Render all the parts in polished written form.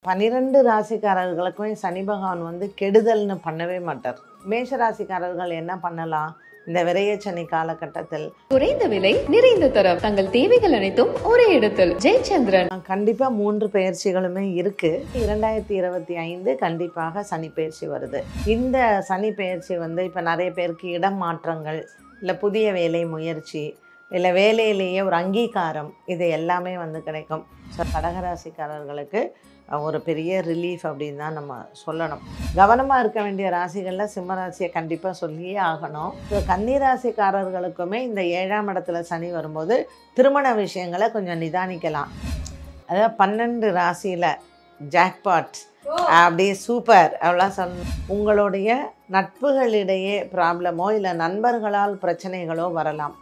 12 ராசிக்காரர்களுக்கும் சனி பகவான் வந்து கெடுதல்னு பண்ணவே மாட்டார். மேஷ ராசிக்காரர்கள் என்ன பண்ணலாம்? இந்த விரையச்சனி காலகட்டத்தில் குறைந்த விலை நிறைந்த தரம் தங்கள் தேவைகள் அனைத்தும் ஒரே இடத்தில் ஜெயச்சந்திரன். கண்டிப்பா 3 பெயர்ச்சிகளுமே இருக்கு. 2025 கண்டிப்பாக சனி பெயர்ச்சி வருது. இந்த சனி பெயர்ச்சி வந்து இப்ப நிறைய பேருக்கு இடம் மாற்றங்கள், இல்ல புதிய வேலை முயற்சி, இல்லை வேலையிலேயே ஒரு அங்கீகாரம், இது எல்லாமே வந்து கிடைக்கும். ஸோ கடகராசிக்காரர்களுக்கு ஒரு பெரிய ரிலீஃப் அப்படின்னு தான் நம்ம சொல்லணும். கவனமாக இருக்க வேண்டிய ராசிகளில் சிம்ம ராசியை கண்டிப்பாக சொல்லியே ஆகணும். ஸோ கன்னிராசிக்காரர்களுக்குமே இந்த 7ஆம் இடத்துல சனி வரும்போது திருமண விஷயங்களை கொஞ்சம் நிதானிக்கலாம். அதாவது 12 ராசியில் ஜாக்பாட் அப்படியே சூப்பர் அவ்வளோ உங்களுடைய நட்புகளிடையே ப்ராப்ளமோ இல்லை நண்பர்களால் பிரச்சனைகளோ வரலாம்.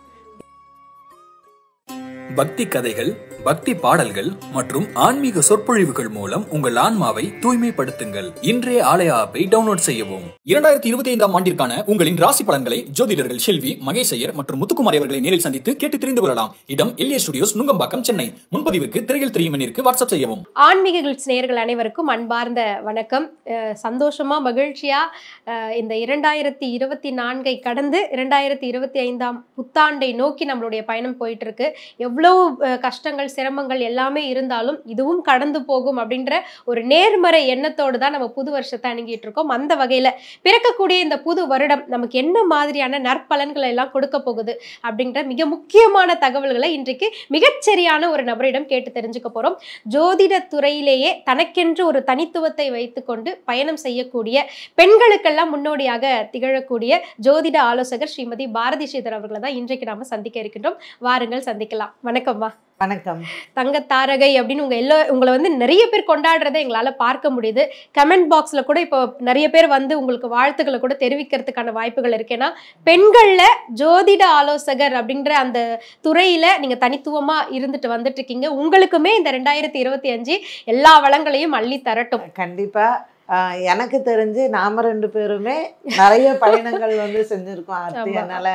பக்தி கதைகள், பக்தி பாடல்கள் மற்றும் ஆன்மீக சொற்பொழிவுகள் மூலம் உங்கள் ஆன்மாவை தூய்மைப்படுத்துங்கள். இன்றைய ஆலய ஆப்பை டவுன்லோட் செய்யவும். 2025ஆம் ஆண்டிற்கான உங்களின் ராசி பலன்களை ஜோதிடர்கள் செல்வி, மகேஷ் ஐயர் மற்றும் முத்துக்குமார் அவர்களை நேரில் சந்தித்து கேட்டு தெரிந்து கொள்ளலாம். இடம் எல்ஏ ஸ்டுடியோஸ், நுங்கம்பாக்கம், சென்னை. முன்பதிவிற்கு திரையில் தெரியும் எண்ணிற்கு வாட்ஸ்அப் செய்யவும். ஆன்மீக நேயர்கள் அனைவருக்கும் அன்பார்ந்த வணக்கம். சந்தோஷமா மகிழ்ச்சியா இந்த 2024 கடந்து 2025ஆம் புத்தாண்டை நோக்கி நம்மளுடைய பயணம் போயிட்டு இருக்கு. எவ்வளவு கஷ்டங்கள், சிரமங்கள் எல்லாமே இருந்தாலும் இதுவும் கடந்து போகும் அப்படின்ற ஒரு நேர்மறை எண்ணத்தோடு தான் நம்ம புது வருஷத்தை அணுகிட்டு இருக்கோம். அந்த வகையில பிறக்கக்கூடிய இந்த புது வருடம் நமக்கு என்ன மாதிரியான நற்பலன்களை எல்லாம் கொடுக்க போகுது அப்படின்ற மிக முக்கியமான தகவல்களை இன்றைக்கு மிகச்சரியான ஒரு நபரிடம் கேட்டு தெரிஞ்சுக்க போறோம். ஜோதிட துறையிலேயே தனக்கென்று ஒரு தனித்துவத்தை வைத்துக்கொண்டு பயணம் செய்யக்கூடிய பெண்களுக்கெல்லாம் முன்னோடியாக திகழக்கூடிய ஜோதிட ஆலோசகர் ஸ்ரீமதி பாரதி ஸ்ரீதர் அவர்களை தான் இன்றைக்கு நாம சந்திக்க இருக்கின்றோம். வாருங்கள் சந்திக்கலாம். வணக்கம்மா. வணக்கம். தங்க தாரகை அப்படின்னு உங்களை வந்து நிறைய பேர் கொண்டாடுறதை எங்களால பார்க்க முடியுது. கமெண்ட் பாக்ஸ்ல கூட இப்போ நிறைய பேர் வந்து உங்களுக்கு வாழ்த்துக்களை கூட தெரிவிக்கிறதுக்கான வாய்ப்புகள் இருக்கு. ஏன்னா பெண்கள்ல ஜோதிட ஆலோசகர் அப்படின்ற அந்த துறையில நீங்க தனித்துவமா இருந்துட்டு வந்துட்டு இருக்கீங்க. உங்களுக்குமே இந்த 2025 எல்லா வளங்களையும் அள்ளி தரட்டும். கண்டிப்பா. எனக்கு தெரிஞ்சு நாம 2 பேருமே நிறைய பயணங்கள் வந்து செஞ்சிருக்கோம். அதனால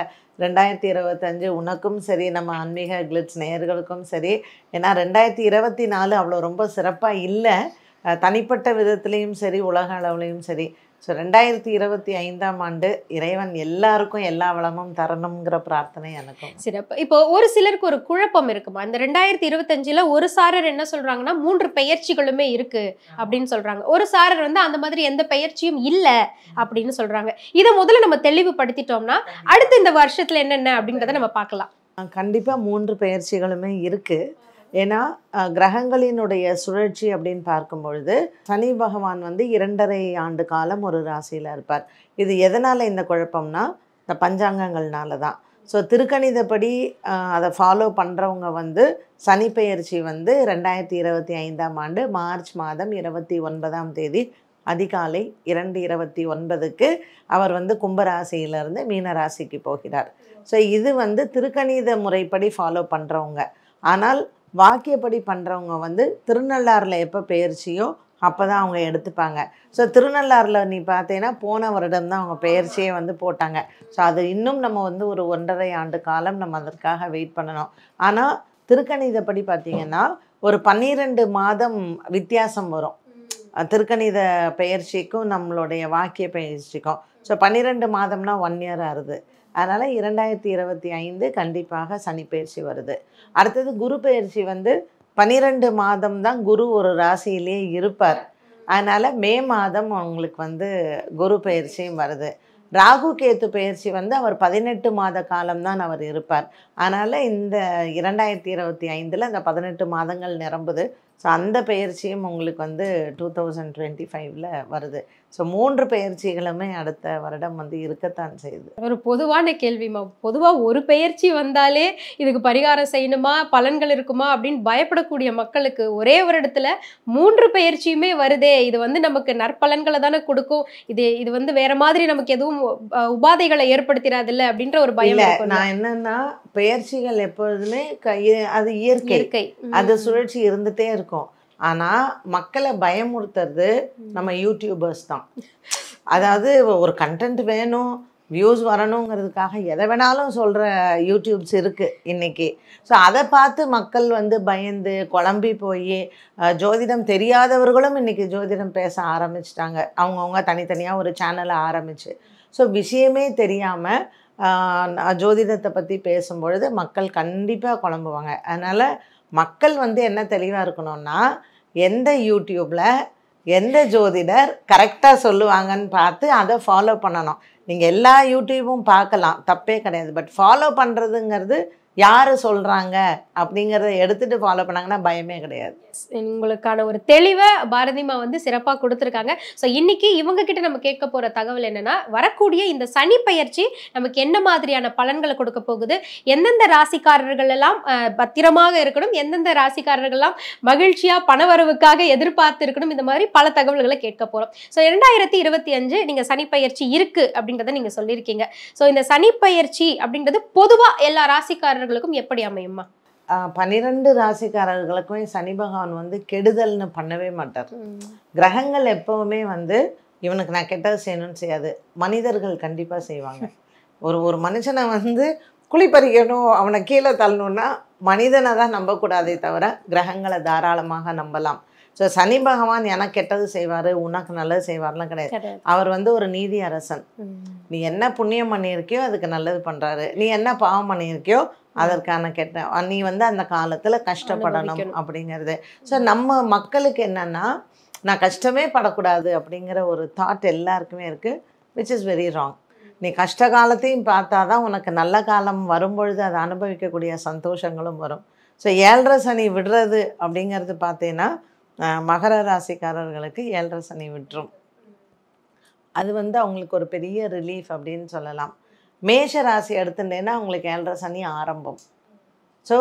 2025 உனக்கும் சரி, நம்ம ஆன்மீக கிளிட்ஸ் நேயர்களுக்கும் சரி. ஏன்னா 2024 அவ்வளோ ரொம்ப சிறப்பாக இல்லை, தனிப்பட்ட விதத்துலேயும் சரி, உலக அளவுலேயும் சரி. ஸோ 2025ஆம் ஆண்டு இறைவன் எல்லாருக்கும் எல்லா வளமும் தரணுங்கிற பிரார்த்தனை எனக்கும். சிறப்பு. இப்போ ஒரு சிலருக்கு ஒரு குழப்பம் இருக்குமா? இந்த 2025ல ஒரு சாரர் என்ன சொல்றாங்கன்னா 3 பெயர்ச்சிகளுமே இருக்கு அப்படின்னு சொல்றாங்க. ஒரு சாரர் வந்து அந்த மாதிரி எந்த பெயர்ச்சியும் இல்லை அப்படின்னு சொல்றாங்க. இதை முதல்ல நம்ம தெளிவுபடுத்திட்டோம்னா அடுத்து இந்த வருஷத்துல என்னென்ன அப்படின்றத நம்ம பார்க்கலாம். கண்டிப்பாக 3 பெயர்ச்சிகளுமே இருக்குது. ஏன்னா கிரகங்களினுடைய சுழற்சி அப்படின்னு பார்க்கும் பொழுது சனி பகவான் வந்து 2.5 ஆண்டு காலம் ஒரு ராசியில் இருப்பார். இது எதனால் இந்த குழப்பம்னா இந்த பஞ்சாங்கங்கள்னால தான். ஸோ திருக்கணிதப்படி அதை ஃபாலோ பண்ணுறவங்க வந்து சனி பெயர்ச்சி வந்து 2025ஆம் ஆண்டு மார்ச் மாதம் 29ஆம் தேதி அதிகாலை 2:29க்கு அவர் வந்து கும்பராசியிலிருந்து மீனராசிக்கு போகிறார். ஸோ இது வந்து திருக்கணித முறைப்படி ஃபாலோ பண்ணுறவங்க. ஆனால் வாக்கியப்படி பண்ணுறவங்க வந்து திருநள்ளாறில் எப்போ பெயர்ச்சியோ அப்போ தான் அவங்க எடுத்துப்பாங்க. ஸோ திருநள்ளாறில் நீ பார்த்தீங்கன்னா போன வருடம் தான் அவங்க பெயர்ச்சியே வந்து போட்டாங்க. ஸோ அது இன்னும் நம்ம வந்து ஒரு 1.5 ஆண்டு காலம் நம்ம அதற்காக வெயிட் பண்ணணும். ஆனால் திருக்கணிதப்படி பார்த்திங்கன்னா ஒரு 12 மாதம் வித்தியாசம் வரும் திருக்கணித பெயர்ச்சிக்கும் நம்மளுடைய வாக்கிய பெயர்ச்சிக்கும். ஸோ 12 மாதம்னா 1 இயர் ஆகுது. அதனால் 2025 கண்டிப்பாக சனி பெயர்ச்சி வருது. அடுத்தது குரு பெயர்ச்சி வந்து 12 மாதம் தான் குரு ஒரு ராசியிலே இருப்பார். அதனால் மே மாதம் அவங்களுக்கு வந்து குரு பெயர்ச்சியும் வருது. ராகு கேத்து பெயர்ச்சி வந்து அவர் 18 மாத காலம்தான் அவர் இருப்பார். அதனால் இந்த 2025ல் அந்த 18 மாதங்கள் நிரம்புது. ஸோ அந்த பெயர்ச்சியும் உங்களுக்கு வந்து 2025ல் வருது. ஸோ 3 பெயர்ச்சிகளுமே அடுத்த வருடம் வந்து இருக்கத்தான் செய்யுது. ஒரு பொதுவான கேள்விமா, பொதுவாக ஒரு பெயர்ச்சி வந்தாலே இதுக்கு பரிகாரம் செய்யணுமா, பலன்கள் இருக்குமா அப்படின்னு பயப்படக்கூடிய மக்களுக்கு ஒரே வருடத்துல 3 பெயர்ச்சியுமே வருதே, இது வந்து நமக்கு நற்பலன்களை தானே கொடுக்கும், இது வந்து வேற மாதிரி நமக்கு எதுவும் உபாதைகளை ஏற்படுத்திடாதில்ல அப்படின்ற ஒரு பயம். நான் என்னன்னா பெயர்ச்சிகள் எப்பொழுதுமே அது இயற்கை, அது சுழற்சி இருந்துட்டே இருக்கும். ஆனா மக்களை பயமுறுத்துறது நம்ம யூடியூபர்ஸ் தான். அதாவது ஒரு கண்டென்ட் வேணும், வியூஸ் வரணுங்கிறதுக்காக எதை வேணாலும் சொல்கிற யூடியூப்ஸ் இருக்குது இன்றைக்கி. ஸோ அதை பார்த்து மக்கள் வந்து பயந்து குழம்பி போய் ஜோதிடம் தெரியாதவர்களும் இன்றைக்கி ஜோதிடம் பேச ஆரம்பிச்சிட்டாங்க. அவங்கவுங்க தனித்தனியாக ஒரு சேனலை ஆரம்பித்து. ஸோ விஷயமே தெரியாமல் ஜோதிடத்தை பற்றி பேசும்பொழுது மக்கள் கண்டிப்பாக குழம்புவாங்க. அதனால் மக்கள் வந்து என்ன தெளிவாக இருக்கணும்னா, எந்த யூடியூப்பில் எந்த ஜோதிடர் கரெக்டாக சொல்லுவாங்கன்னு பார்த்து அதை ஃபாலோ பண்ணணும். நீங்கள் எல்லா யூடியூப்பும் பார்க்கலாம், தப்பே கிடையாது. பட் ஃபாலோ பண்ணுறதுங்கிறது யார் சொல்கிறாங்க அப்படிங்கிறத எடுத்துகிட்டு ஃபாலோ பண்ணாங்கன்னா பயமே கிடையாது. உங்களுக்கான ஒரு தெளிவை பாரதிமா வந்து சிறப்பாக கொடுத்துருக்காங்க. ஸோ இன்னைக்கு இவங்க கிட்ட நம்ம கேட்க போகிற தகவல் என்னன்னா, வரக்கூடிய இந்த சனி பெயர்ச்சி நமக்கு என்ன மாதிரியான பலன்களை கொடுக்க போகுது, எந்தெந்த ராசிக்காரர்கள் எல்லாம் பத்திரமாக இருக்கணும், எந்தெந்த ராசிக்காரர்கள் எல்லாம் மகிழ்ச்சியா பணவரவுக்காக எதிர்பார்த்து இருக்கணும், இந்த மாதிரி பல தகவல்களை கேட்க போறோம். ஸோ 2025 நீங்க சனி பெயர்ச்சி இருக்கு அப்படின்றத நீங்க சொல்லியிருக்கீங்க. ஸோ இந்த சனி பெயர்ச்சி அப்படின்றது பொதுவா எல்லா ராசிக்காரர்களுக்கும் எப்படி அமையுமா? 12 ராசிக்காரர்களுக்குமே சனி பகவான் வந்து கெடுதல்னு பண்ணவே மாட்டார். கிரகங்கள் எப்பவுமே வந்து இவனுக்கு நான் கெட்டது செய்யணும்னு செய்யாது, மனிதர்கள் கண்டிப்பாக செய்வாங்க. ஒரு மனுஷனை வந்து குளிப்பறிக்கணும், அவனை கீழே தள்ளணுன்னா மனிதனை தான் நம்பக்கூடாதே தவிர கிரகங்களை தாராளமாக நம்பலாம். ஸோ சனி பகவான் எனக்கு கெட்டது செய்வார், உனக்கு நல்லது செய்வார்லாம் கிடையாது. அவர் வந்து ஒரு நீதி அரசன். நீ என்ன புண்ணியம் பண்ணியிருக்கியோ அதுக்கு நல்லது பண்ணுறாரு, நீ என்ன பாவம் பண்ணியிருக்கியோ அதற்கான கெட்ட நீ வந்து அந்த காலத்தில் கஷ்டப்படணும் அப்படிங்கிறது. ஸோ நம்ம மக்களுக்கு என்னென்னா, நான் கஷ்டமே படக்கூடாது அப்படிங்கிற ஒரு தாட் எல்லாருக்குமே இருக்குது, விச் இஸ் வெரி ராங். நீ கஷ்ட காலத்தையும் பார்த்தா தான் உனக்கு நல்ல காலம் வரும்பொழுது அதை அனுபவிக்கக்கூடிய சந்தோஷங்களும் வரும். ஸோ 7.5 சனி விடுறது அப்படிங்கிறது பார்த்தீங்கன்னா மகர ராசிக்காரர்களுக்கு 7.5 சனி விட்டுரும். அது வந்து அவங்களுக்கு ஒரு பெரிய ரிலீஃப் அப்படின்னு சொல்லலாம். மேஷ ராசி எடுத்துட்டேன்னா அவங்களுக்கு 7.5 சனி ஆரம்பம். ஸோ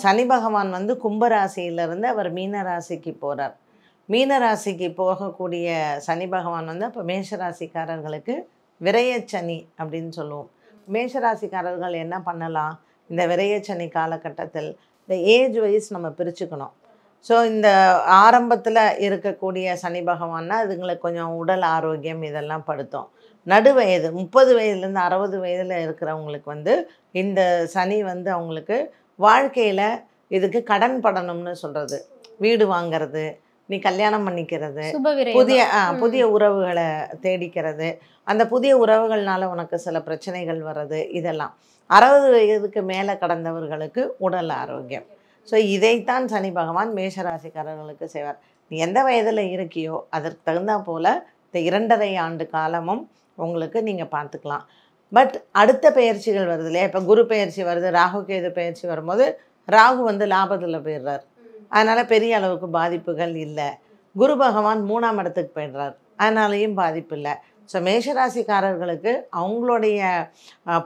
சனி பகவான் வந்து கும்பராசியிலேருந்து அவர் மீன ராசிக்கு போகிறார். மீன ராசிக்கு போகக்கூடிய சனி பகவான் வந்து அப்போ மேஷராசிக்காரர்களுக்கு விரயச்சனி அப்படின்னு சொல்லுவோம். மேஷராசிக்காரர்கள் என்ன பண்ணலாம், இந்த விரயச்சனி காலகட்டத்தில் இந்த ஏஜ் வைஸ் நம்ம பிரிச்சுக்கணும். ஸோ இந்த ஆரம்பத்தில் இருக்கக்கூடிய சனி பகவான்னா அதுங்களுக்கு கொஞ்சம் உடல் ஆரோக்கியம் இதெல்லாம் படுத்தும். நடுவயது 30 வயதுலேருந்து 60 வயதில் இருக்கிறவங்களுக்கு வந்து இந்த சனி வந்து அவங்களுக்கு வாழ்க்கையில் இதுக்கு கடன் படணும்னு சொல்கிறது, வீடு வாங்கிறது, நீ கல்யாணம் பண்ணிக்கிறது, புதிய உறவுகளை தேடிக்கிறது, அந்த புதிய உறவுகள்னால உனக்கு சில பிரச்சனைகள் வர்றது, இதெல்லாம் 60 வயதுக்கு மேலே கடந்தவர்களுக்கு உடல் ஆரோக்கியம். ஸோ இதைத்தான் சனி பகவான் மேஷராசிக்காரர்களுக்கு செய்வார். நீ எந்த வயதில் இருக்கியோ அதற்கு தகுந்தா போல் இந்த 2.5 ஆண்டு காலமும் உங்களுக்கு நீங்கள் பார்த்துக்கலாம். பட் அடுத்த பயிற்சிகள் வருது இல்லையா, இப்போ குரு பயிற்சி வருது, ராகு கேது பயிற்சி வரும்போது ராகு வந்து லாபத்தில் போயிடுறார், அதனால் பெரிய அளவுக்கு பாதிப்புகள் இல்லை. குரு பகவான் 3ஆம் இடத்துக்கு போயிடுறார், அதனாலேயும் பாதிப்பு இல்லை. ஸோ மேஷராசிக்காரர்களுக்கு அவங்களுடைய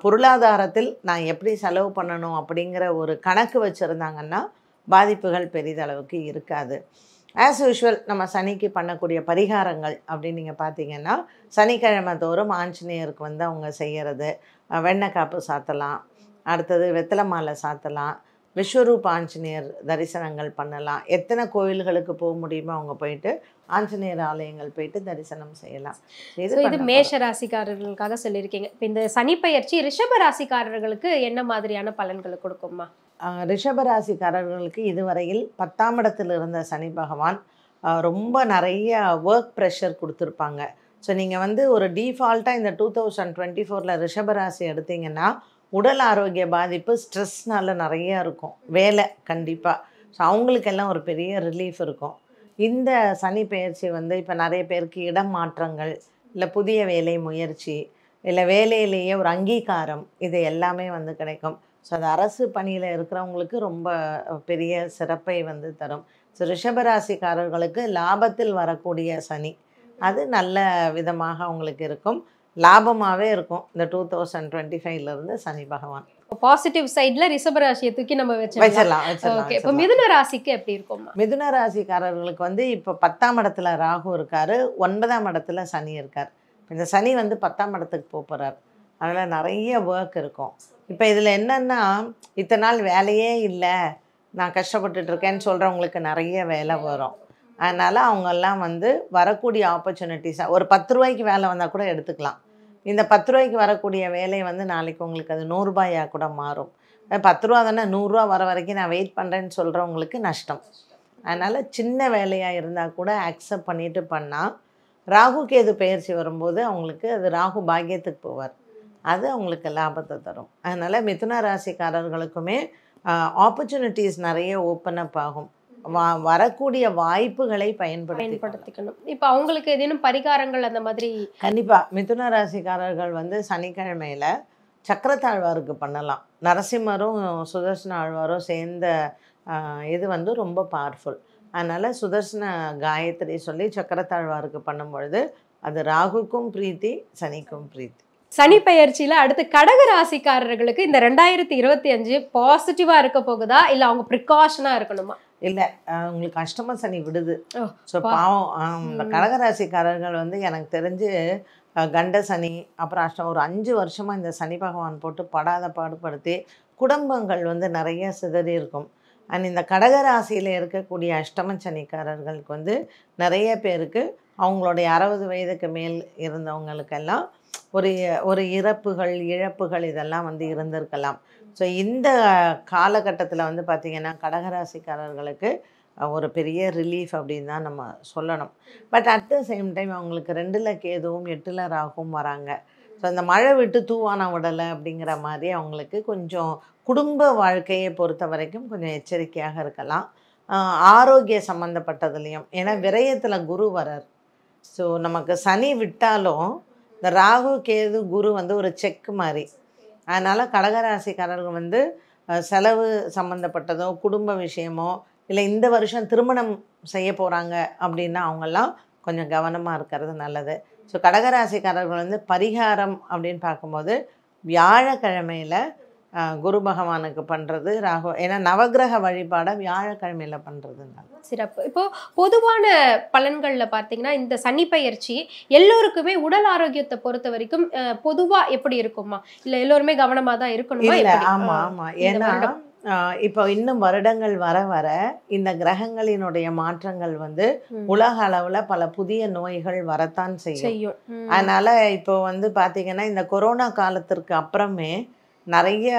பொருளாதாரத்தில் நான் எப்படி செலவு பண்ணணும் அப்படிங்கிற ஒரு கணக்கு வச்சுருந்தாங்கன்னா பாதிப்புகள் பெரிதளவுக்கு இருக்காது. ஆஸ் யூஷுவல் நம்ம சனிக்கு பண்ணக்கூடிய பரிகாரங்கள் அப்படின்னு நீங்கள் பார்த்தீங்கன்னா, சனிக்கிழமை தோறும் ஆஞ்சநேயருக்கு வந்து அவங்க செய்கிறது, வெண்ணெய் காப்பு சாத்தலாம், அடுத்தது வெத்தலை மாலை சாத்தலாம், விஸ்வரூப் ஆஞ்சநேயர் தரிசனங்கள் பண்ணலாம். எத்தனை கோயில்களுக்கு போக முடியுமோ அவங்க போயிட்டு ஆஞ்சநேயர் ஆலயங்கள் போயிட்டு தரிசனம் செய்யலாம். இது மேஷ ராசிக்காரர்களுக்காக சொல்லியிருக்கீங்க. இப்போ இந்த சனி பெயர்ச்சி ரிஷப ராசிக்காரர்களுக்கு என்ன மாதிரியான பலன்களை கொடுக்குமா? ரிஷப ராசிக்காரர்களுக்கு இதுவரையில் 10ஆம் இடத்தில் இருந்த சனி பகவான் ரொம்ப நிறைய ஒர்க் ப்ரெஷர் கொடுத்துருப்பாங்க. ஸோ நீங்கள் வந்து ஒரு டிஃபால்ட்டாக இந்த 2024 ரிஷப ராசி எடுத்திங்கன்னா உடல் ஆரோக்கிய பாதிப்பு ஸ்ட்ரெஸ்னால நிறையா இருக்கும், வேலை கண்டிப்பாக. ஸோ அவங்களுக்கெல்லாம் ஒரு பெரிய ரிலீஃப் இருக்கும். இந்த சனி பெயர்ச்சி வந்து இப்போ நிறைய பேருக்கு இடம் மாற்றங்கள், இல்லை புதிய வேலை முயற்சி, இல்லை வேலையிலேயே ஒரு அங்கீகாரம், இது எல்லாமே வந்து கிடைக்கும். ஸோ அது அரசு பணியில் இருக்கிறவங்களுக்கு ரொம்ப பெரிய சிறப்பை வந்து தரும். ஸோ ரிஷபராசிக்காரர்களுக்கு லாபத்தில் வரக்கூடிய சனி அது நல்ல விதமாக அவங்களுக்கு இருக்கும், லாபமாகவே இருக்கும். இந்த 2025 சனி பகவான் பாசிட்டிவ் சைட்ல ரிஷபராசியை தூக்கி நம்ம வச்சிடலாம். ஓகே, இப்போ மிதுன ராசிக்கு எப்படி இருக்கும்? மிதுன ராசிக்காரர்களுக்கு வந்து இப்போ 10ஆம் இடத்துல ராகு இருக்காரு, 9ஆம் இடத்துல சனி இருக்கார். இந்த சனி வந்து 10ஆம் இடத்துக்கு போகிறார், அதனால் நிறைய ஒர்க் இருக்கும். இப்போ இதில் என்னென்னா, இத்தனை நாள் வேலையே இல்லை, நான் கஷ்டப்பட்டுட்டு இருக்கேன்னு சொல்கிறவங்களுக்கு நிறைய வேலை வரும். அதனால் அவங்கெல்லாம் வந்து வரக்கூடிய ஆப்பர்ச்சுனிட்டிஸாக ஒரு 10 ரூபாய்க்கு வேலை வந்தால் கூட எடுத்துக்கலாம். இந்த 10 ரூபாய்க்கு வரக்கூடிய வேலை வந்து நாளைக்கு உங்களுக்கு அது 100 ரூபாயாக கூட மாறும். 10 ரூபா தானே, 100 ரூபா வர வரைக்கும் நான் வெயிட் பண்ணுறேன்னு சொல்கிறவங்களுக்கு நஷ்டம். அதனால் சின்ன வேலையாக இருந்தால் கூட அக்செப்ட் பண்ணிட்டு பண்ணால், ராகு கேது பெயர்ச்சி வரும்போது அவங்களுக்கு அது ராகு பாக்கியத்துக்கு போவார், அது அவங்களுக்கு லாபத்தை தரும். அதனால் மிதுன ராசிக்காரர்களுக்குமே ஆப்பர்ச்சுனிட்டிஸ் நிறைய ஓப்பன் அப் ஆகும். வரக்கூடிய வாய்ப்புகளை பயன்படுத்திக்கணும். இப்போ அவங்களுக்கு ஏதேனும் பரிகாரங்கள் அந்த மாதிரி? கண்டிப்பாக மிதுன ராசிக்காரர்கள் வந்து சனிக்கிழமையில் சக்கரத்தாழ்வாருக்கு பண்ணலாம். நரசிம்மரும் சுதர்சன ஆழ்வாரும் சேர்ந்த இது வந்து ரொம்ப பவர்ஃபுல். அதனால் சுதர்சன காயத்ரி சொல்லி சக்கரத்தாழ்வாருக்கு பண்ணும்பொழுது அது ராகுக்கும் பிரீத்தி, சனிக்கும் பிரீத்தி. சனி பெயர்ச்சியில அடுத்து கடக ராசிக்காரர்களுக்கு இந்த 2025 பாசிட்டிவா இருக்க போகுதா, இல்லை அவங்க ப்ரிகாஷனா இருக்கணுமா? இல்லை, உங்களுக்கு அஷ்டம சனி விடுது. ஸோ பாவம் இந்த கடகராசிக்காரர்கள் வந்து எனக்கு தெரிஞ்சு கண்ட சனி, அப்புறம் ஒரு 5 வருஷமாக இந்த சனி பகவான் போட்டு படாத பாடுபடுத்தி குடும்பங்கள் வந்து நிறைய சிதறி இருக்கும். அண்ட் இந்த கடகராசியில் இருக்கக்கூடிய அஷ்டம சனிக்காரர்களுக்கு வந்து நிறைய பேருக்கு அவங்களுடைய 60 வயதுக்கு மேல் இருந்தவங்களுக்கெல்லாம் ஒரு இழப்புகள் இதெல்லாம் வந்து இருந்திருக்கலாம். ஸோ இந்த காலகட்டத்தில் வந்து பார்த்திங்கன்னா கடகராசிக்காரர்களுக்கு ஒரு பெரிய ரிலீஃப் அப்படின்னு தான் நம்ம சொல்லணும். But at the same time அவங்களுக்கு 2ல் கேதுவும் 8ல் ராகுவும் வராங்க. ஸோ அந்த மழை விட்டு தூவான விடலை அப்படிங்கிற மாதிரி அவங்களுக்கு கொஞ்சம் குடும்ப வாழ்க்கையை பொறுத்த வரைக்கும் கொஞ்சம் எச்சரிக்கையாக இருக்கலாம். ஆரோக்கிய சம்மந்தப்பட்டதுலேயும், ஏன்னா விரயத்தில் குரு வரார். ஸோ நமக்கு சனி விட்டாலும் இந்த ராகு கேது குரு வந்து ஒரு செக் மாதிரி. அதனால் கடகராசிக்காரர்கள் வந்து செலவு சம்மந்தப்பட்டதோ குடும்ப விஷயமோ இல்லை இந்த வருஷம் திருமணம் செய்ய போகிறாங்க அப்படின்னா அவங்கெல்லாம் கொஞ்சம் கவனமாக இருக்கிறது நல்லது. ஸோ கடகராசிக்காரர்கள் வந்து பரிகாரம் அப்படின்னு பார்க்கும்போது வியாழக்கிழமையில் குரு பகவானுக்கு பண்ணுறது ராகு, ஏன்னா நவகிரக வழிபாடை வியாழக்கிழமையில் பண்ணுறது சிறப்பு. இப்போ பொதுவான பலன்கள்ல பார்த்தீங்கன்னா இந்த சனி பெயர்ச்சி எல்லோருக்குமே உடல் ஆரோக்கியத்தை பொறுத்த வரைக்கும் பொதுவாக எப்படி இருக்குமா, இல்லை எல்லோருமே கவனமாக தான் இருக்கணுமா? இல்லை, ஆமாம். ஏன்னா இப்போ இன்னும் வருடங்கள் வர வர இந்த கிரகங்களினுடைய மாற்றங்கள் வந்து உலக அளவில் பல புதிய நோய்கள் வரத்தான் செய்யும். அதனால் இப்போ வந்து பார்த்திங்கன்னா இந்த கொரோனா காலத்திற்கு அப்புறமே நிறைய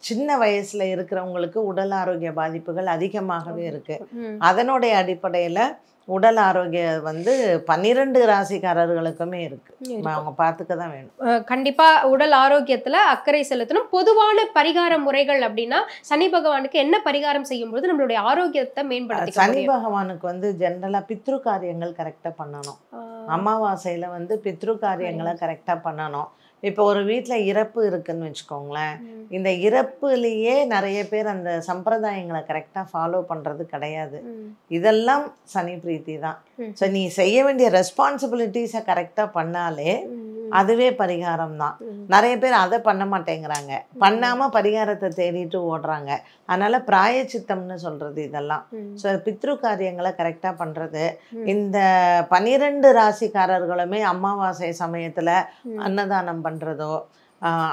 சின்ன வயசில் இருக்கிறவங்களுக்கு உடல் ஆரோக்கிய பாதிப்புகள் அதிகமாகவே இருக்குது. அதனுடைய அடிப்படையில் உடல் ஆரோக்கியம் வந்து 12 ராசிக்காரர்களுக்குமே இருக்குது. அவங்க பார்த்துக்க தான் வேணும். கண்டிப்பாக உடல் ஆரோக்கியத்தில் அக்கறை செலுத்தணும். பொதுவான பரிகார முறைகள் அப்படின்னா சனி பகவானுக்கு என்ன பரிகாரம் செய்யும்போது நம்மளுடைய ஆரோக்கியத்தை மேம்படுத்த? சனி பகவானுக்கு வந்து ஜென்ரலாக பித்ரு காரியங்கள் கரெக்டாக பண்ணணும். அமாவாசையில் வந்து பித்ரு காரியங்களை கரெக்டாக பண்ணணும். இப்போ ஒரு வீட்டில் இறப்பு இருக்குன்னு வச்சுக்கோங்களேன், இந்த இறப்புலேயே நிறைய பேர் அந்த சம்பிரதாயங்களை கரெக்டாக ஃபாலோ பண்ணுறது கிடையாது. இதெல்லாம் சனி பிரீத்தி தான். ஸோ நீ செய்ய வேண்டிய ரெஸ்பான்சிபிலிட்டிஸை கரெக்டாக பண்ணாலே அதுவே பரிகாரம் தான். நிறைய பேர் அதை பண்ண மாட்டேங்கிறாங்க, பண்ணாமல் பரிகாரத்தை தேடிட்டு ஓடுறாங்க. அதனால் பிராயச்சித்தம்னு சொல்கிறது இதெல்லாம். ஸோ பித்ரு காரியங்களை கரெக்டாக பண்ணுறது. இந்த 12 ராசிக்காரர்களுமே அமாவாசை சமயத்தில் அன்னதானம் பண்ணுறதோ,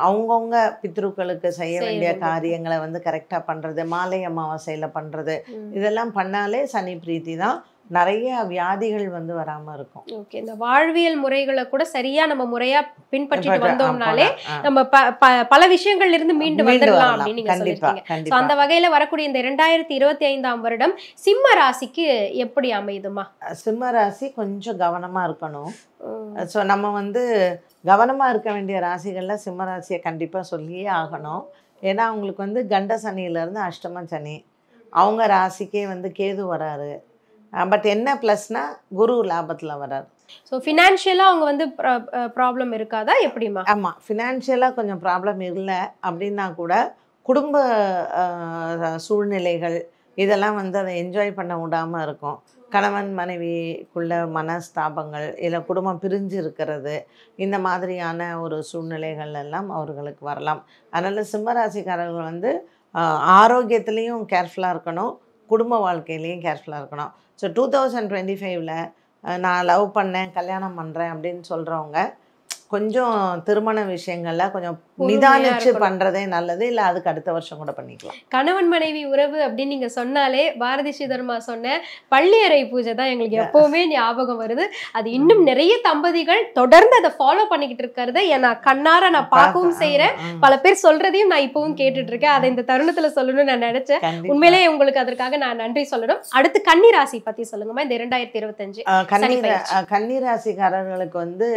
அவங்கவுங்க பித்ருக்களுக்கு செய்ய வேண்டிய காரியங்களை வந்து கரெக்டாக பண்ணுறது, மாலை அமாவாசையில் பண்ணுறது, இதெல்லாம் பண்ணாலே சனி பிரீத்தி தான். நிறைய வியாதிகள் வந்து வராமல் இருக்கும். ஓகே, இந்த வாழ்வியல் முறைகளை கூட சரியா நம்ம முறையா பின்பற்றிட்டு வந்தோம்னாலே நம்ம பல விஷயங்கள்ல இருந்து மீண்டு வந்துடலாம் அப்படின்னு நீங்க சொல்லிருக்கீங்க. அந்த வகையில வரக்கூடிய இந்த 2025ஆம் வருடம் சிம்ம ராசிக்கு எப்படி அமையுதுமா? சிம்ம ராசி கொஞ்சம் கவனமா இருக்கணும். ஸோ நம்ம வந்து கவனமா இருக்க வேண்டிய ராசிகள்ல சிம்ம ராசியை கண்டிப்பா சொல்லியே ஆகணும். ஏன்னா அவங்களுக்கு வந்து கண்ட சனியிலேருந்து அஷ்டம சனி, அவங்க ராசிக்கே வந்து கேது வராரு. பட் என்ன ப்ளஸ்னா குரு லாபத்தில் வராரு. ஸோ ஃபினான்ஷியலாக அவங்க வந்து ப்ராப்ளம் இருக்காதா எப்படிமா? ஆமாம், ஃபினான்ஷியலாக கொஞ்சம் ப்ராப்ளம் இல்லை அப்படின்னா கூட குடும்ப சூழ்நிலைகள் இதெல்லாம் வந்து அதை என்ஜாய் பண்ண விடாமல் இருக்கும். கணவன் மனைவிக்குள்ள மனஸ்தாபங்கள், இல்லை குடும்பம் பிரிஞ்சு இருக்கிறது, இந்த மாதிரியான ஒரு சூழ்நிலைகள் எல்லாம் அவர்களுக்கு வரலாம். அதனால் சிம்மராசிக்காரர்கள் வந்து ஆரோக்கியத்துலேயும் கேர்ஃபுல்லாக இருக்கணும், குடும்ப வாழ்க்கையிலையும் கேர்ஃபுல்லாக இருக்கணும். ஸோ 2025ல் நான் லவ் பண்ணேன், கல்யாணம் பண்ணுறேன் அப்படின்னு சொல்கிறவங்க கொஞ்சம் திருமண விஷயங்கள்ல கொஞ்சம் பொறுமையா நிதானிச்சு இருக்கணும். பண்றதே நல்லது, இல்ல அதுக்கு அடுத்த வருஷம் கூட பண்ணிக்கலாம். கணவன் மனைவி உறவு அப்படின்னு நீங்க சொன்னாலே பாரதி ஸ்ரீதர்மா சொன்ன பள்ளியறை பூஜை தான் எங்களுக்கு எப்பவுமே ஞாபகம் வருது. அது இன்னும் நிறைய தம்பதிகள் தொடர்ந்து அதை ஃபாலோ பண்ணிக்கிட்டு இருக்கிறத நான் கண்ணார நான் பார்க்கவும் செய்யறேன். பல பேர் சொல்றதையும் நான் இப்பவும் கேட்டுட்டு இருக்கேன். அதை இந்த தருணத்துல சொல்லணும்னு நான் நினைச்சேன். கண்டிப்பா. உண்மையிலே உங்களுக்கு அதற்காக நான் நன்றி சொல்லணும். அடுத்து கன்னி ராசி பத்தி சொல்லுங்கம்மா. இந்த 2025 சனி பெயர்ச்சி. கன்னிராசிக்காரர்களுக்கு வந்து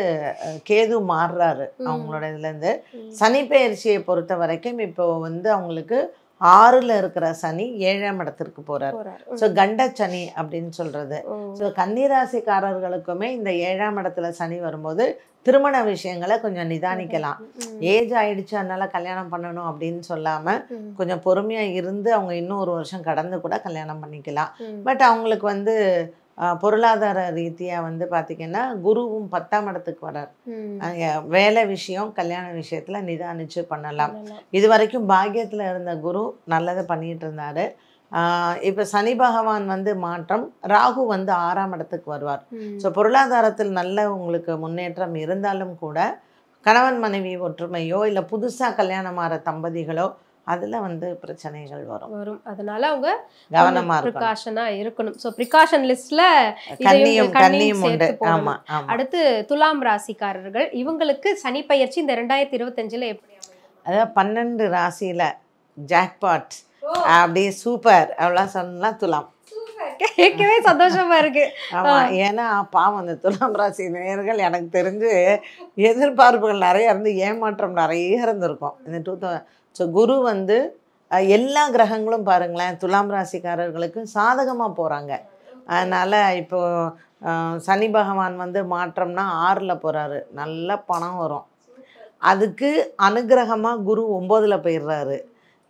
கேது மாறுறாரு அவங்களோட இதுல இருந்து. சனி பெயர்ச்சியை பொறுத்த வரைக்கும் இப்போ வந்து அவங்களுக்கு 6ல் இருக்கிற சனி 7ஆம் இடத்திற்கு போறாரு. ஸோ கண்ட சனி அப்படின்னு சொல்றது. ஸோ கன்னிராசிக்காரர்களுக்குமே இந்த 7ஆம் இடத்துல சனி வரும்போது திருமண விஷயங்களை கொஞ்சம் நிதானிக்கலாம். ஏஜ் ஆயிடுச்சு அதனால கல்யாணம் பண்ணணும் அப்படின்னு சொல்லாம கொஞ்சம் பொறுமையா இருந்து அவங்க இன்னும் 1 வருஷம் கடந்து கூட கல்யாணம் பண்ணிக்கலாம். பட் அவங்களுக்கு வந்து பொருளாதார ரீதியா வந்து பாத்தீங்கன்னா குருவும் 10ஆம் இடத்துக்கு வரார். வேலை விஷயம் கல்யாண விஷயத்துல நிதானிச்சு பண்ணலாம். இது வரைக்கும் பாக்கியத்துல இருந்த குரு நல்லதை பண்ணிட்டு இருந்தாரு. இப்ப சனி பகவான் வந்து மாற்றம், ராகு வந்து 6ஆம் இடத்துக்கு வருவார். ஸோ பொருளாதாரத்தில் நல்ல உங்களுக்கு முன்னேற்றம் இருந்தாலும் கூட கணவன் மனைவி ஒற்றுமையோ இல்லை புதுசா கல்யாணம் ஆகிற தம்பதிகளோ அதுல வந்து பிரச்சனைகள் வரும். அதனால அவங்க கவனமா பிரிகாஷனா இருக்கணும். சோ பிரிகாஷன் லிஸ்ட்ல கண்ணியும் உண்டு. ஆமா. அடுத்து துலாம் ராசிக்காரர்கள், இவங்களுக்கு சனி பெயர்ச்சி இந்த 2025ல எப்படி? அதாவது 12 ராசியில ஜாக்பாட் அப்படியே சூப்பர் அவ்வளோ சொன்னா துலாம். கேட்கவே சந்தோஷமா இருக்கு. ஆமா, ஏன்னா பாவம் அந்த துலாம் ராசி நேயர்கள் எனக்கு தெரிஞ்சு எதிர்பார்ப்புகள் நிறைய இருந்து ஏமாற்றம் நிறைய இருந்திருக்கும் இந்த ஸோ குரு வந்து எல்லா கிரகங்களும் பாருங்களேன் துலாம் ராசிக்காரர்களுக்கு சாதகமாக போகிறாங்க. அதனால் இப்போது சனி பகவான் வந்து மாற்றம்னா 6ல் போகிறாரு, நல்ல பணம் வரும். அதுக்கு அனுகிரகமாக குரு 9ல் போயிடுறாரு.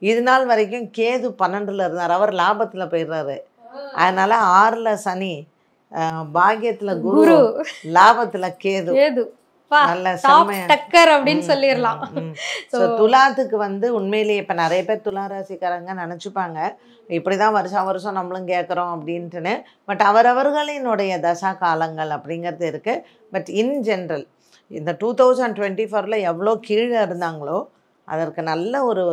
இது நாள் வரைக்கும் கேது 12ல் இருந்தார், அவர் லாபத்தில் போயிடுறாரு. அதனால் 6ல் சனி, பாக்கியத்தில் குரு, லாபத்தில் கேது. நல்ல டக்கர் அப்படின்னு சொல்லிடலாம். துலாத்துக்கு வந்து உண்மையிலேயே இப்ப நிறைய பேர் துலா ராசிக்காரங்க நினைச்சுப்பாங்க இப்படிதான் வருஷம் வருஷம் நம்மளும் கேட்குறோம் அப்படின்ட்டுன்னு. பட் அவரவர்களினுடைய தசா காலங்கள் அப்படிங்கிறது இருக்கு. பட் இன் ஜென்ரல் இந்த 2024ல் எவ்வளோ கீழே இருந்தாங்களோ அதற்கு நல்ல ஒரு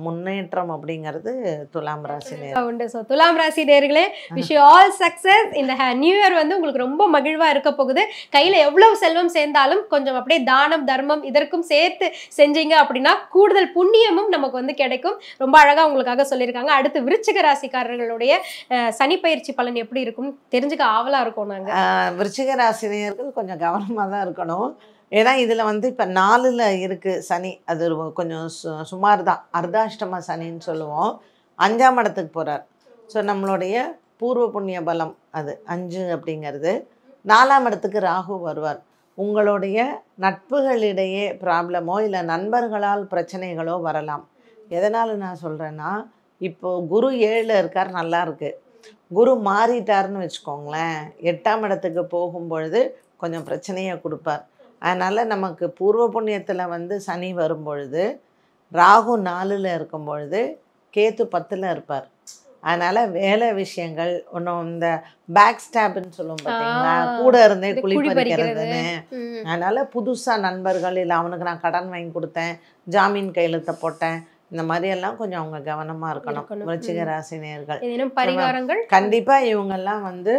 முன்னேற்றம் அப்படிங்கிறது துலாம் ராசி உண்டு. ஸோ துலாம் ராசி நேயர்களே, விஷ் யூ ஆல் சக்சஸ். இந்த நியூ இயர் வந்து உங்களுக்கு ரொம்ப மகிழ்வா இருக்க போகுது. கையில எவ்வளவு செல்வம் சேர்ந்தாலும் கொஞ்சம் அப்படியே தானம் தர்மம் இதற்கும் சேர்த்து செஞ்சீங்க அப்படின்னா கூடுதல் புண்ணியமும் நமக்கு வந்து கிடைக்கும். ரொம்ப அழகா உங்களுக்காக சொல்லியிருக்காங்க. அடுத்து விருச்சிக ராசிக்காரர்களுடைய சனி பயிற்சி பலன் எப்படி இருக்கும் தெரிஞ்சுக்க ஆவலா இருக்கும். நாங்க விருச்சிக ராசினியர்கள் கொஞ்சம் கவனமா தான் இருக்கணும். ஏன்னா இதில் வந்து இப்போ 4ல் இருக்குது சனி, அது கொஞ்சம் சுமார் தான், அர்த்தாஷ்டம சனின்னு சொல்லுவோம். 5ஆம் இடத்துக்கு போகிறார். ஸோ நம்மளுடைய பூர்வ புண்ணிய பலம் அது 5 அப்படிங்கிறது. 4ஆம் இடத்துக்கு ராகு வருவார். உங்களுடைய நட்புகளிடையே ப்ராப்ளமோ இல்லை நண்பர்களால் பிரச்சனைகளோ வரலாம். எதனால் நான் சொல்கிறேன்னா, இப்போது குரு 7ல் இருக்கார், நல்லா இருக்கு. குரு மாறிட்டார்னு வச்சுக்கோங்களேன், 8ஆம் இடத்துக்கு போகும்பொழுது கொஞ்சம் பிரச்சனையை கொடுப்பார். அதனால் நமக்கு பூர்வ புண்ணியத்தில் வந்து சனி வரும்பொழுது ராகு 4ல் இருக்கும் பொழுது கேத்து 10ல் இருப்பார். அதனால் வேலை விஷயங்கள் ஒன்றும் இந்த பேக் ஸ்டாப்னு சொல்லுவோம் பார்த்தீங்களா, கூட இருந்தே குழி பறிக்கிறதுன்னு. அதனால் புதுசாக நண்பர்கள் இல்லை அவனுக்கு நான் கடன் வாங்கி கொடுத்தேன், ஜாமீன் கையெழுத்தை போட்டேன், இந்த மாதிரி எல்லாம் கொஞ்சம் அவங்க கவனமாக இருக்கணும். விருச்சிக ராசி நேயர்கள் கண்டிப்பாக இவங்கெல்லாம் வந்து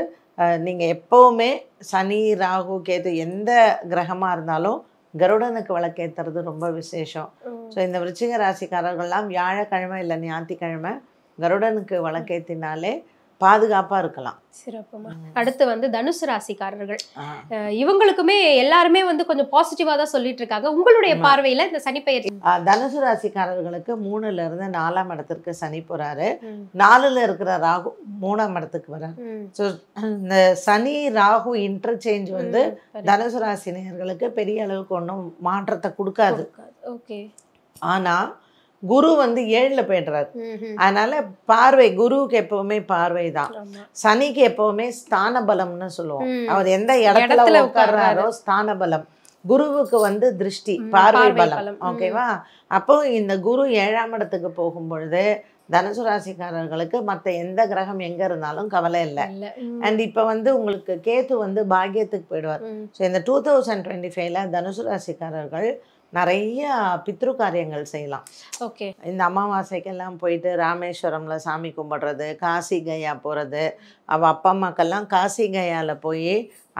நீங்கள் எப்போவுமே சனி ராகு கேது எந்த கிரகமாக இருந்தாலும் கருடனுக்கு விளக்கேற்றுறது ரொம்ப விசேஷம். ஸோ இந்த விருச்சிக ராசிக்காரர்கள்லாம் வியாழக்கிழமை இல்லை ஞாயிற்றுக்கிழமை கருடனுக்கு விளக்கேற்றினாலே பாதுகாப்பாக இருக்கலாம். சிறப்புமா. அடுத்து வந்து தனுசு ராசிக்காரர்கள், இவங்களுக்குமே எல்லாருமே வந்து கொஞ்சம் பாசிட்டிவா தான் சொல்லிட்டு இருக்காங்க. உங்களுடைய பார்வையில இந்த சனி பெயர்ச்சி? தனுசு ராசிக்காரர்களுக்கு 3ல் இருந்து 4ஆம் இடத்திற்கு சனி போறாரு. 4ல் இருக்கிற ராகு 3ஆம் இடத்துக்கு வராரு. ஸோ இந்த சனி ராகு இன்டர்சேஞ்ச் வந்து தனுசு ராசி நேயர்களுக்கு பெரிய அளவுக்கு ஒன்றும் மாற்றத்தை கொடுக்காது. ஆனா குரு வந்து 7ல் போயிடுறாரு. அதனால பார்வை குருவுக்கு எப்பவுமே பார்வை தான். சனிக்கு எப்பவுமே ஸ்தான பலம்னு சொல்லுவோம். அவர் எந்த இடத்துல உட்கார்றாரோ ஸ்தான பலம். குருவுக்கு வந்து திருஷ்டி, பார்வை பலம். ஓகேவா? அப்போ இந்த குரு 7ஆம் இடத்துக்கு போகும் பொழுது தனுசு ராசிக்காரர்களுக்கு மற்ற எந்த கிரகம் எங்கே இருந்தாலும் கவலை இல்லை. இல்ல. அண்ட் இப்போ வந்து உங்களுக்கு கேத்து வந்து பாக்கியத்துக்கு போயிடுவார். ஸோ இந்த 2025ல தனுசு ராசிக்காரர்கள் நிறைய பித்ரு காரியங்கள் செய்யலாம். ஓகே. இந்த அமாவாசைக்கெல்லாம் போயிட்டு ராமேஸ்வரம்ல சாமி கும்பிட்றது, காசி கயா போகிறது, அவள் அப்பா அம்மாக்கெல்லாம் காசி கயாவில் போய்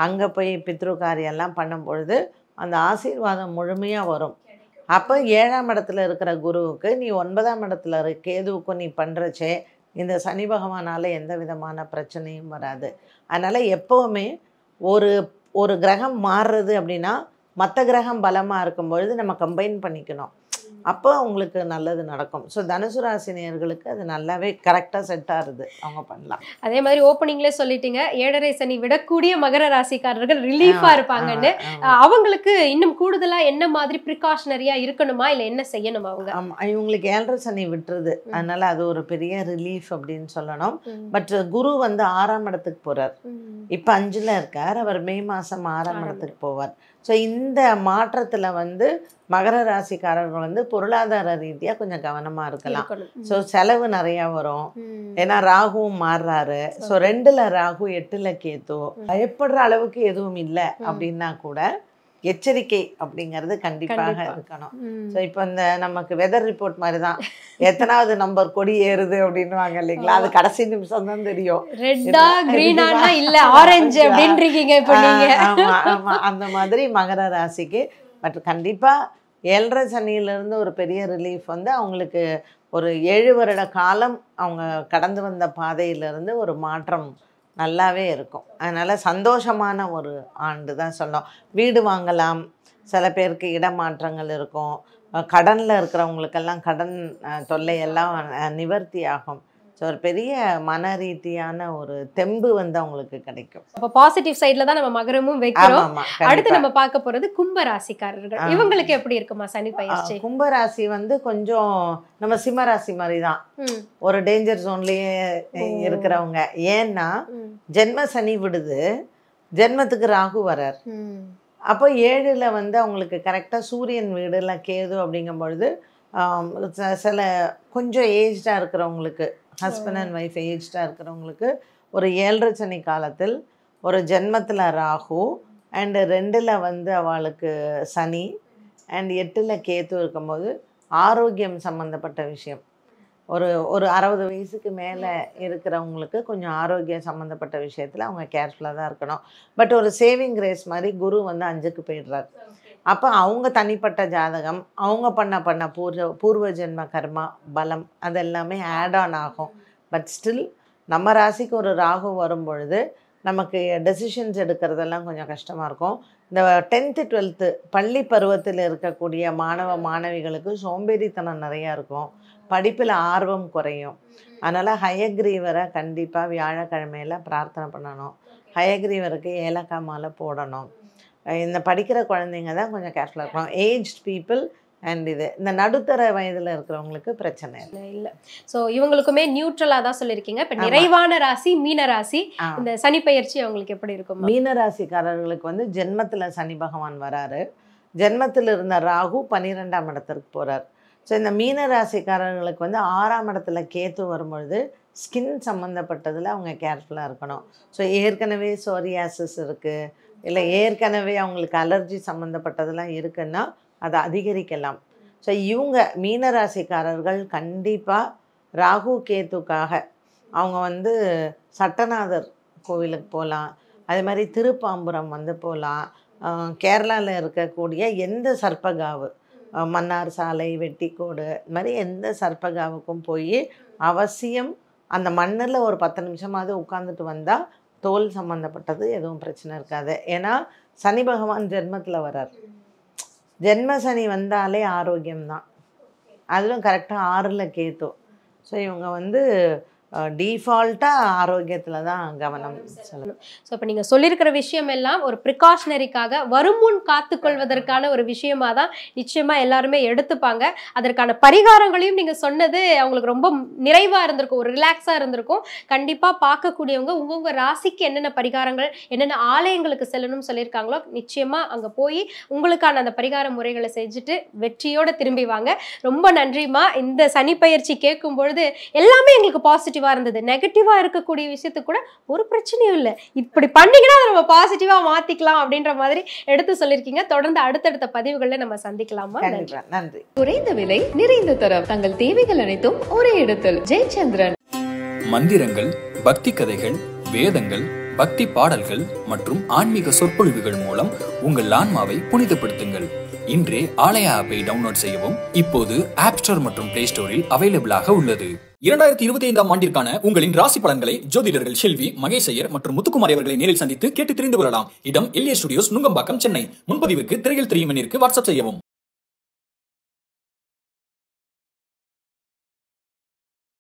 அங்கே போய் பித்ரு காரியம்லாம் பண்ணும் பொழுது அந்த ஆசீர்வாதம் முழுமையாக வரும். அப்போ 7ஆம் இடத்துல இருக்கிற குருவுக்கு நீ 9ஆம் இடத்துல கேதுவுக்கும் நீ பண்ணுறச்சே இந்த சனி பகவானால் எந்த விதமான பிரச்சனையும் வராது. அதனால் எப்போவுமே ஒரு ஒரு கிரகம் மாறுறது அப்படின்னா மற்ற கிரகம் பலமாக இருக்கும் பொழுது நம்ம கம்பைன் பண்ணிக்கணும். அப்போ உங்களுக்கு நல்லது நடக்கும். ஸோ தனுசு ராசினியர்களுக்கு அது நல்லாவே கரெக்டாக செட் ஆகுது, அவங்க பண்ணலாம். அதே மாதிரி ஓப்பனிங்லேயே சொல்லிட்டீங்க, 7.5 சனி விடக்கூடிய மகர ராசிக்காரர்கள் ரிலீஃபா இருப்பாங்கன்னு. அவங்களுக்கு இன்னும் கூடுதலா என்ன மாதிரி ப்ரிகாஷனரியா இருக்கணுமா, இல்லை என்ன செய்யணுமா அவங்க? இவங்களுக்கு 7.5 சனி விட்டுருது, அதனால அது ஒரு பெரிய ரிலீஃப் அப்படின்னு சொல்லணும். பட் குரு வந்து 6ஆம் இடத்துக்கு போறார். இப்போ 5ல் இருக்கார், அவர் மே மாதம் 6ஆம் இடத்துக்கு போவார். ஸோ இந்த மாற்றத்தில் வந்து மகர ராசிக்காரர்கள் வந்து பொருளாதார ரீதியாக கொஞ்சம் கவனமாக இருக்கலாம். ஸோ செலவு நிறையா வரும். ஏன்னா ராகுவும் மாறுறாரு. ஸோ 2ல் ராகு 8ல் கேத்து. பயப்படுற அளவுக்கு எதுவும் இல்லை அப்படின்னா கூட எச்சரிக்கை அப்படிங்கிறது கண்டிப்பாக இருக்கணும். ஸோ இப்போ இந்த நமக்கு வெதர் ரிப்போர்ட் மாதிரி தான், எத்தனாவது நம்பர் கொடி ஏறுது அப்படின்னுவாங்க இல்லைங்களா, அது கடைசி நிமிஷம் தான் தெரியும். ரெட்டா கிரீனா இல்ல ஆரஞ்சு அப்படின்றீங்க இப்போ நீங்க. ஆமா ஆமா, அந்த மாதிரி மகர ராசிக்கு. பட் கண்டிப்பாக 7.5 சனியிலிருந்து ஒரு பெரிய ரிலீஃப் வந்து அவங்களுக்கு ஒரு 7 வருட காலம் அவங்க கடந்து வந்த பாதையிலிருந்து ஒரு மாற்றம் நல்லாவே இருக்கும். அதனால் சந்தோஷமான ஒரு ஆண்டு தான் சொல்லணும். வீடு வாங்கலாம், சில பேருக்கு இடமாற்றங்கள் இருக்கும், கடனில் இருக்கிறவங்களுக்கெல்லாம் கடன் தொல்லையெல்லாம் நிவர்த்தி ஆகும். ஸோ ஒரு பெரிய மன ரீதியான ஒரு தெம்பு வந்து அவங்களுக்கு கிடைக்கும். அப்போ பாசிட்டிவ் சைடில் தான் நம்ம மகரமும் வைக்கிறோம். அடுத்து நம்ம பார்க்க போகிறது கும்ப ராசிக்காரர்கள். இவங்களுக்கு எப்படி இருக்குமா சனி பயிற்சி? கும்பராசி வந்து கொஞ்சம் நம்ம சிம்ம ராசி மாதிரி தான், ஒரு டேஞ்சர் ஜோன்லேயே இருக்கிறவங்க. ஏன்னா ஜென்ம சனி விடுது, ஜென்மத்துக்கு ராகு வரார். அப்போ 7ல் வந்து அவங்களுக்கு கரெக்டாக சூரியன் வீடுல கேது அப்படிங்கும் பொழுது சில கொஞ்சம் ஏஜ்டாக இருக்கிறவங்களுக்கு, ஹஸ்பண்ட் அண்ட் ஒய்ஃப் ஏஜ்டாக இருக்கிறவங்களுக்கு ஒரு 7.5 சனி காலத்தில் ஒரு ஜென்மத்தில் ராகு அண்டு 2ல் வந்து அவளுக்கு சனி அண்ட் 8ல் கேத்து இருக்கும்போது ஆரோக்கியம் சம்மந்தப்பட்ட விஷயம். ஒரு 60 வயசுக்கு மேலே இருக்கிறவங்களுக்கு கொஞ்சம் ஆரோக்கியம் சம்மந்தப்பட்ட விஷயத்தில் அவங்க கேர்ஃபுல்லாக தான் இருக்கணும். பட் ஒரு சேவிங் கிரேஸ் மாதிரி குரு வந்து 5க்கு போயிடுறாரு. அப்போ அவங்க தனிப்பட்ட ஜாதகம், அவங்க பண்ண பூர்வ ஜென்ம கர்மா பலம் அதெல்லாமே ஆட் ஆன் ஆகும். பட் ஸ்டில் நம்ம ராசிக்கு ஒரு ராகு வரும் பொழுது நமக்கு டெசிஷன்ஸ் எடுக்கிறதெல்லாம் கொஞ்சம் கஷ்டமாக இருக்கும். இந்த 10th 12th பள்ளி பருவத்தில் இருக்கக்கூடிய மாணவ மாணவிகளுக்கு சோம்பேறித்தனம் நிறையா இருக்கும், படிப்பில் ஆர்வம் குறையும். அதனால் ஹயக்ரீவரை கண்டிப்பாக வியாழக்கிழமையில் பிரார்த்தனை பண்ணணும். ஹயக்ரீவருக்கு ஏலக்காய் மாலை போடணும். இந்த படிக்கிற குழந்தைங்க தான் கொஞ்சம் கேர்ஃபுல்லாக இருக்கணும். ஏஜ்ட் பீப்புள் அண்ட் இந்த நடுத்தர வயதில் இருக்கிறவங்களுக்கு பிரச்சனை இல்லை. ஸோ இவங்களுக்குமே நியூட்ரலாக தான் சொல்லியிருக்கீங்க. இப்போ நிறைவான ராசி மீன ராசி. இந்த சனி பயிற்சி அவங்களுக்கு எப்படி இருக்கும்? மீன ராசிக்காரர்களுக்கு வந்து ஜென்மத்தில் சனி பகவான் வராரு. ஜென்மத்தில் இருந்த ராகு 12ஆம் இடத்திற்கு போகிறார். ஸோ இந்த மீன ராசிக்காரர்களுக்கு வந்து 6ஆம் இடத்துல கேத்து வரும்பொழுது ஸ்கின் சம்மந்தப்பட்டதில் அவங்க கேர்ஃபுல்லாக இருக்கணும். ஸோ ஏற்கனவே சோரியாசிஸ் இருக்குது, இல்லை ஏற்கனவே அவங்களுக்கு அலர்ஜி சம்மந்தப்பட்டதெல்லாம் இருக்குன்னா அதை அதிகரிக்கலாம். ஸோ இவங்க மீனராசிக்காரர்கள் கண்டிப்பாக ராகு கேத்துக்காக அவங்க வந்து சட்டநாதர் கோவிலுக்கு போகலாம். அதே மாதிரி திருப்பாம்புரம் வந்து போகலாம். கேரளாவில் இருக்கக்கூடிய எந்த சர்ப்பகாவு, மன்னார் சாலை, வெட்டிக்கோடு, இது மாதிரி எந்த சர்ப்பகாவுக்கும் போய் அவசியம் அந்த மண்ணில் ஒரு 10 நிமிஷமாவது உட்காந்துட்டு வந்தால் தோல் சம்மந்தப்பட்டது எதுவும் பிரச்சனை இருக்காது. ஏன்னா சனி பகவான் ஜென்மத்தில் வரார். ஜென்ம சனி வந்தாலே ஆரோக்கியம்தான், அதிலும் கரெக்டாக 6ல் கேத்து. ஸோ இவங்க வந்து டீஃபால்ட்டாக ஆரோக்கியத்தில் தான் கவனம் செலுத்தணும். ஸோ இப்போ நீங்கள் சொல்லியிருக்கிற விஷயம் எல்லாம் ஒரு ப்ரிகாஷனரிக்காக வருமுன் காத்துக்கொள்வதற்கான ஒரு விஷயமா தான் நிச்சயமாக எல்லாருமே எடுத்துப்பாங்க. அதற்கான பரிகாரங்களையும் நீங்கள் சொன்னது அவங்களுக்கு ரொம்ப நிறைவாக இருந்திருக்கும், ஒரு ரிலாக்ஸாக இருந்திருக்கும். கண்டிப்பாக பார்க்கக்கூடியவங்க உங்கவுங்க ராசிக்கு என்னென்ன பரிகாரங்கள் என்னென்ன ஆலயங்களுக்கு செல்லணும்னு சொல்லியிருக்காங்களோ நிச்சயமாக அங்கே போய் உங்களுக்கான அந்த பரிகார முறைகளை செஞ்சுட்டு வெற்றியோடு திரும்பி வாங்க. ரொம்ப நன்றிம்மா. இந்த சனி பயிற்சி கேட்கும் பொழுது எல்லாமே எங்களுக்கு பாசிட்டிவாக இருந்தது. நெகட்டிவாக இருக்கக்கூடிய விஷயத்துக்கு கூட ஒரு பிரச்சனையும் இல்லை, இப்படி பண்ணீங்கன்னா நம்ம பாசிட்டிவாக மாற்றிக்கலாம் அப்படின்ற மாதிரி எடுத்து சொல்லியிருக்கீங்க. தொடர்ந்து அடுத்தடுத்த பதிவுகளில் நம்ம சந்திக்கலாமா? நன்றி. குறைந்த விலை நிறைந்த தரம் தங்கள் தேவைகள் அனைத்தும் ஒரே இடத்தில். ஜெயச்சந்திரன். மந்திரங்கள், பக்தி கதைகள், வேதங்கள், பக்தி பாடல்கள் மற்றும் ஆன்மீக சொற்பொழிவுகள் மூலம் உங்கள் ஆன்மாவை புனிதப்படுத்துங்கள். இன்றே ஆலயா ஆப்பை டவுன்லோட் செய்யவும். இப்போது ஆப் ஸ்டோர் மற்றும் பிளே ஸ்டோரில் அவைலபிளாக உள்ளது. 2025ஆம் ஆண்டிற்கான உங்களின் ராசி பலன்களை ஜோதிடர்கள் செல்வி, மகேஷ் ஐயர் மற்றும் முத்துக்குமார் அவர்களை நேரில் சந்தித்து கேட்டு தெரிந்து கொள்ளலாம். இடம் எல்ஏ ஸ்டுடியோஸ், நுங்கம்பாக்கம், சென்னை. முன்பதிவுக்கு திரையில் தெரியும் எண்ணிற்கு வாட்ஸ்அப் செய்யவும்.